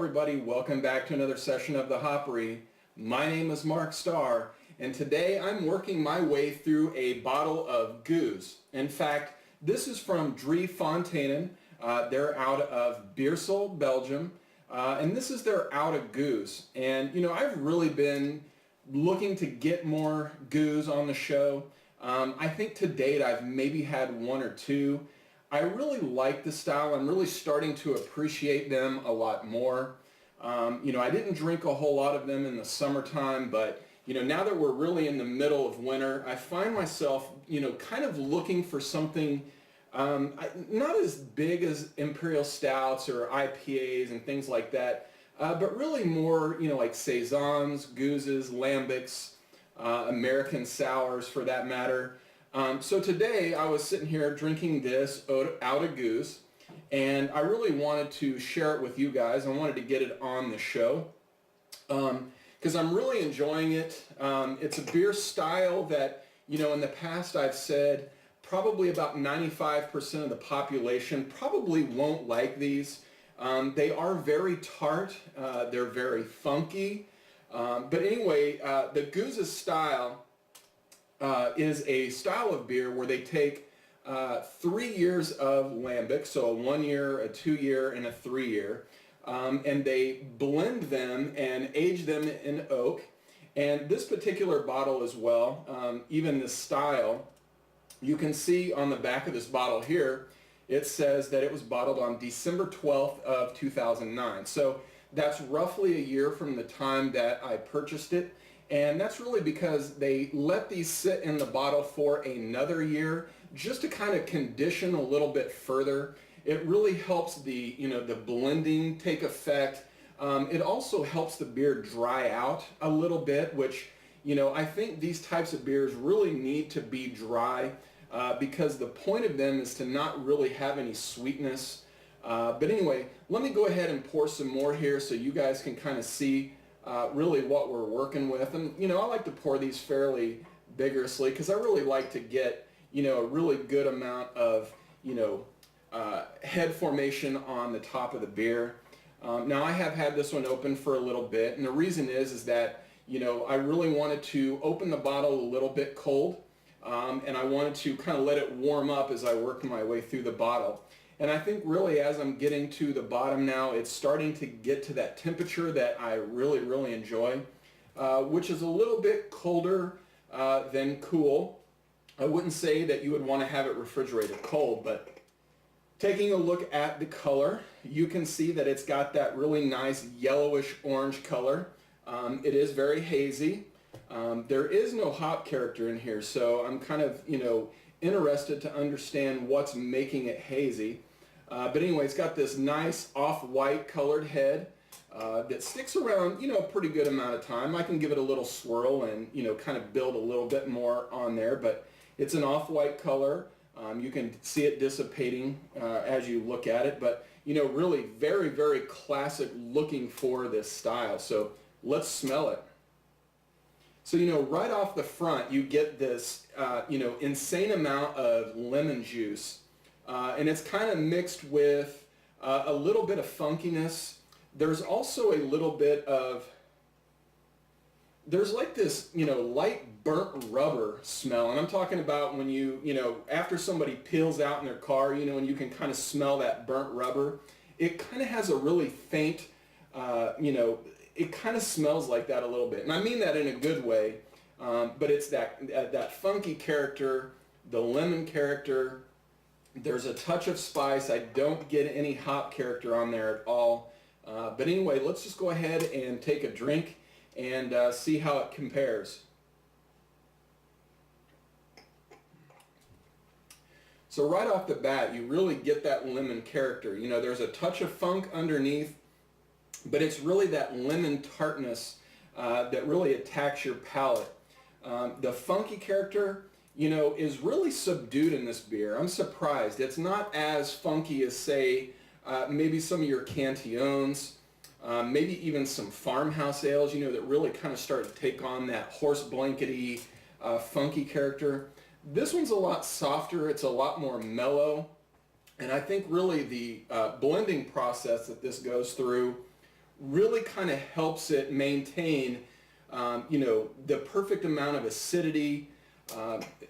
everybody, welcome back to another session of the Hopry. My name is Starr, and today I'm working my way through a bottle of Gueuze. In fact, this is from Drie Fonteinen. They're out of Beersel, Belgium, and this is their Oude Gueuze. And you know, I've really been looking to get more Gueuze on the show. I think to date I've maybe had one or two. I really like the style. I'm really starting to appreciate them a lot more. You know, I didn't drink a whole lot of them in the summertime, but you know, now that we're really in the middle of winter, I find myself, you know, kind of looking for something not as big as Imperial Stouts or IPAs and things like that, but really more, you know, like Saisons, Gueuzes, Lambics, American Sours for that matter. So today I was sitting here drinking this Oude Gueuze, and I really wanted to share it with you guys. I wanted to get it on the show because I'm really enjoying it. It's a beer style that, you know, in the past I've said probably about 95% of the population probably won't like these. They are very tart. They're very funky. But anyway, the Gueuze style is a style of beer where they take 3 years of lambic, so a 1 year, a 2 year, and a 3 year, and they blend them and age them in oak. And this particular bottle as well, even this style, you can see on the back of this bottle here, it says that it was bottled on December 12th of 2009. So that's roughly a year from the time that I purchased it. And that's really because they let these sit in the bottle for another year just to kind of condition a little bit further. It really helps the, you know, the blending take effect. It also helps the beer dry out a little bit, which, you know, I think these types of beers really need to be dry because the point of them is to not really have any sweetness. But anyway, let me go ahead and pour some more here so you guys can kind of see really what we're working with. And you know, I like to pour these fairly vigorously because I really like to get, you know, a really good amount of, you know, head formation on the top of the beer. Now I have had this one open for a little bit, and the reason is that, you know, I really wanted to open the bottle a little bit cold, and I wanted to kind of let it warm up as I worked my way through the bottle. And I think really as I'm getting to the bottom now, it's starting to get to that temperature that I really, really enjoy, which is a little bit colder than cool. I wouldn't say that you would want to have it refrigerated cold, but taking a look at the color, you can see that it's got that really nice yellowish orange color. It is very hazy. There is no hop character in here, so I'm kind of, you know, interested to understand what's making it hazy. But anyway, it's got this nice off-white colored head that sticks around, you know, a pretty good amount of time. I can give it a little swirl and, you know, kind of build a little bit more on there, but it's an off-white color. You can see it dissipating as you look at it, but, you know, really very, very classic looking for this style. So let's smell it. So, you know, right off the front, you get this, you know, insane amount of lemon juice. And it's kind of mixed with a little bit of funkiness. There's also a little bit of, there's like this, you know, light burnt rubber smell. And I'm talking about when you know, after somebody peels out in their car, you know, and you can kind of smell that burnt rubber. It kind of has a really faint, you know, it kind of smells like that a little bit. And I mean that in a good way, but it's that funky character, the lemon character. There's a touch of spice. I don't get any hop character on there at all. But anyway, let's just go ahead and take a drink and see how it compares. So right off the bat, you really get that lemon character. You know, there's a touch of funk underneath, but it's really that lemon tartness that really attacks your palate. The funky character, you know, is really subdued in this beer. I'm surprised. It's not as funky as, say, maybe some of your Cantillons, maybe even some farmhouse ales, you know, that really kind of start to take on that horse blankety, funky character. This one's a lot softer. It's a lot more mellow. And I think really the blending process that this goes through really kind of helps it maintain, the perfect amount of acidity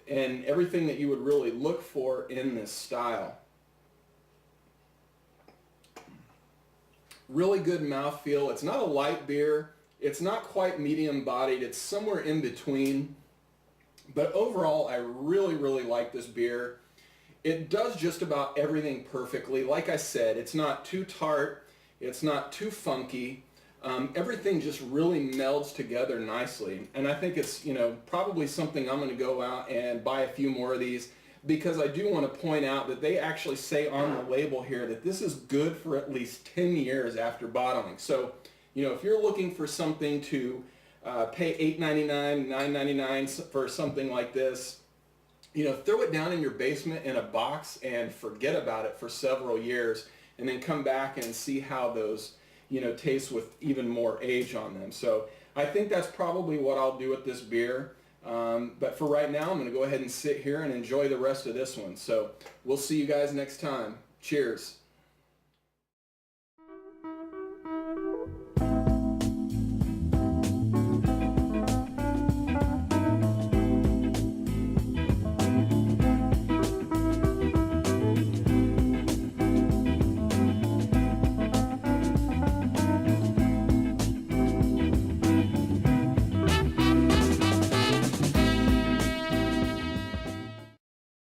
and everything that you would really look for in this style. Really good mouthfeel. It's not a light beer. It's not quite medium bodied. It's somewhere in between. But overall, I really, really like this beer. It does just about everything perfectly. Like I said, it's not too tart. It's not too funky. Everything just really melds together nicely. And I think it's, probably something I'm going to go out and buy a few more of these, because I do want to point out that they actually say on the label here that this is good for at least 10 years after bottling. So, if you're looking for something to pay $8.99, $9.99 for something like this, throw it down in your basement in a box and forget about it for several years, and then come back and see how those, taste with even more age on them. So I think that's probably what I'll do with this beer. But for right now, I'm going to go ahead and sit here and enjoy the rest of this one. So we'll see you guys next time. Cheers.